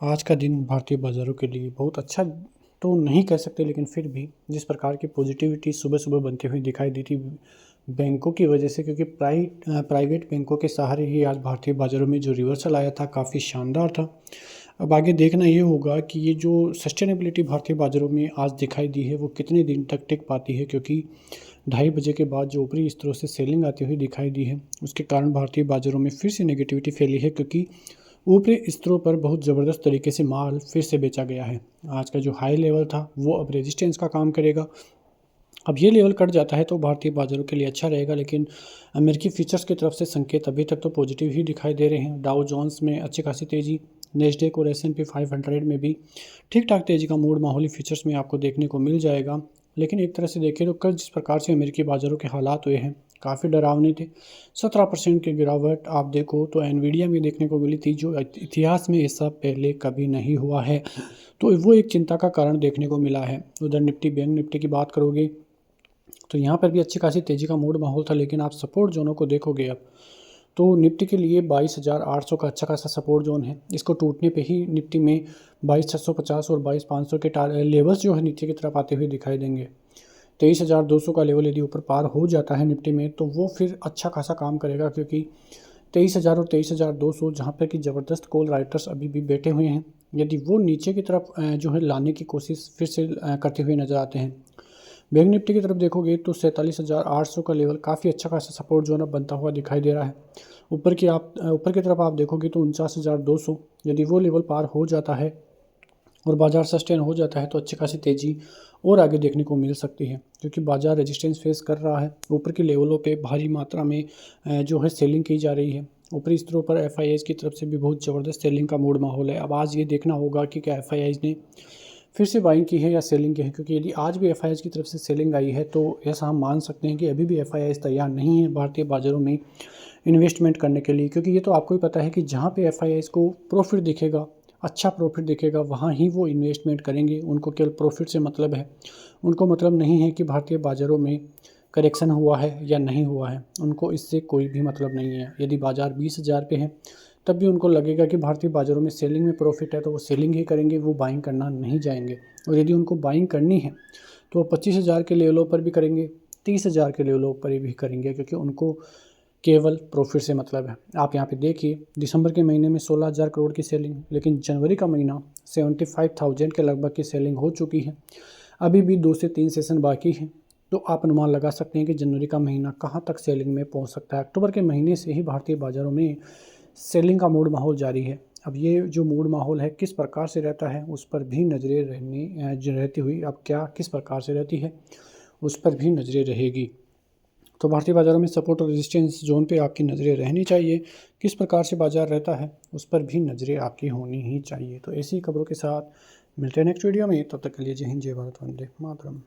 आज का दिन भारतीय बाज़ारों के लिए बहुत अच्छा तो नहीं कह सकते, लेकिन फिर भी जिस प्रकार की पॉजिटिविटी सुबह-सुबह बनती हुई दिखाई दी थी बैंकों की वजह से, क्योंकि प्राइवेट बैंकों के सहारे ही आज भारतीय बाज़ारों में जो रिवर्सल आया था काफ़ी शानदार था। अब आगे देखना ये होगा कि ये जो सस्टेनेबिलिटी भारतीय बाज़ारों में आज दिखाई दी है वो कितने दिन तक टिक पाती है, क्योंकि ढाई बजे के बाद जो ऊपरी स्तरों से सेलिंग आती हुई दिखाई दी है उसके कारण भारतीय बाज़ारों में फिर से नेगेटिविटी फैली है, क्योंकि ऊपरी स्तरों पर बहुत ज़बरदस्त तरीके से माल फिर से बेचा गया है। आज का जो हाई लेवल था वो अब रेजिस्टेंस का काम करेगा। अब ये लेवल कट जाता है तो भारतीय बाज़ारों के लिए अच्छा रहेगा, लेकिन अमेरिकी फीचर्स की तरफ से संकेत अभी तक तो पॉजिटिव ही दिखाई दे रहे हैं। डाउ जोन्स में अच्छी खासी तेज़ी, नेस्डेक और S&P 500 में भी ठीक-ठाक तेज़ी का मूड माहौली फीचर्स में आपको देखने को मिल जाएगा। लेकिन एक तरह से देखें तो कल जिस प्रकार से अमेरिकी बाज़ारों के हालात हुए हैं, काफ़ी डरावने थे। 17% की गिरावट आप देखो तो एनवीडिया में देखने को मिली थी, जो इतिहास में ऐसा पहले कभी नहीं हुआ है। तो वो एक चिंता का कारण देखने को मिला है। उधर निफ्टी, बैंक निफ्टी की बात करोगे तो यहाँ पर भी अच्छी खासी तेज़ी का मूड माहौल था, लेकिन आप सपोर्ट जोनों को देखोगे अब तो निफ्टी के लिए 22,800 का अच्छा खासा सपोर्ट जोन है। इसको टूटने पे ही निफ्टी में 22,650 और 22,500 के लेवल्स जो है नीचे की तरफ आते हुए दिखाई देंगे। 23,200 का लेवल यदि ऊपर पार हो जाता है निफ्टी में तो वो फिर अच्छा खासा काम करेगा, क्योंकि 23,000 और 23,200 जहाँ पर कि ज़बरदस्त कॉल राइटर्स अभी भी बैठे हुए हैं, यदि वो नीचे की तरफ जो है लाने की कोशिश फिर से करते हुए नज़र आते हैं। बैंक निफ्टी की तरफ देखोगे तो 47,800 का लेवल काफ़ी अच्छा खासा सपोर्ट जोन अब बनता हुआ दिखाई दे रहा है। ऊपर की तरफ आप देखोगे तो 49,200 यदि वो लेवल पार हो जाता है और बाज़ार सस्टेन हो जाता है तो अच्छी खासी तेज़ी और आगे देखने को मिल सकती है, क्योंकि बाज़ार रेजिस्टेंस फेस कर रहा है। ऊपर के लेवलों पे भारी मात्रा में जो है सेलिंग की जा रही है। ऊपरी स्तरों पर एफआईआईज़ की तरफ से भी बहुत ज़बरदस्त सेलिंग का मूड माहौल है। अब आज ये देखना होगा कि क्या एफआईआईज़ ने फिर से बाइंग की है या सेलिंग की है, क्योंकि यदि आज भी एफआईआईज़ की तरफ से सेलिंग आई है तो ऐसा हम मान सकते हैं कि अभी भी एफआईआईज़ तैयार नहीं है भारतीय बाज़ारों में इन्वेस्टमेंट करने के लिए, क्योंकि ये तो आपको ही पता है कि जहाँ पे एफआईआईज़ को प्रॉफिट दिखेगा, अच्छा प्रॉफिट दिखेगा, वहाँ ही वो इन्वेस्टमेंट करेंगे। उनको केवल प्रॉफिट से मतलब है, उनको मतलब नहीं है कि भारतीय बाज़ारों में करेक्शन हुआ है या नहीं हुआ है, उनको इससे कोई भी मतलब नहीं है। यदि बाज़ार 20,000 पे है तब भी उनको लगेगा कि भारतीय बाज़ारों में सेलिंग में प्रॉफिट है तो वो सेलिंग ही करेंगे, वो बाइंग करना नहीं जाएंगे। और यदि उनको बाइंग करनी है तो वो 25,000 के लेवलों पर भी करेंगे, 30,000 के लेवलों पर भी करेंगे, क्योंकि उनको केवल प्रॉफिट से मतलब है। आप यहाँ पे देखिए दिसंबर के महीने में 16,000 करोड़ की सेलिंग, लेकिन जनवरी का महीना 75,000 के लगभग की सेलिंग हो चुकी है। अभी भी 2 से 3 सेशन बाकी हैं, तो आप अनुमान लगा सकते हैं कि जनवरी का महीना कहाँ तक सेलिंग में पहुँच सकता है। अक्टूबर के महीने से ही भारतीय बाज़ारों में सेलिंग का मूड माहौल जारी है। अब ये जो मूड माहौल है किस प्रकार से रहता है उस पर भी नज़रें रहती हुई अब क्या किस प्रकार से रहती है उस पर भी नज़रें रहेगी। तो भारतीय बाज़ारों में सपोर्ट और रेजिस्टेंस जोन पे आपकी नज़रें रहनी चाहिए। किस प्रकार से बाज़ार रहता है उस पर भी नज़रें आपकी होनी ही चाहिए। तो ऐसी खबरों के साथ मिलते हैं नेक्स्ट वीडियो में, तब तक के लिए जय हिंद, जय भारत, वंदे मातरम।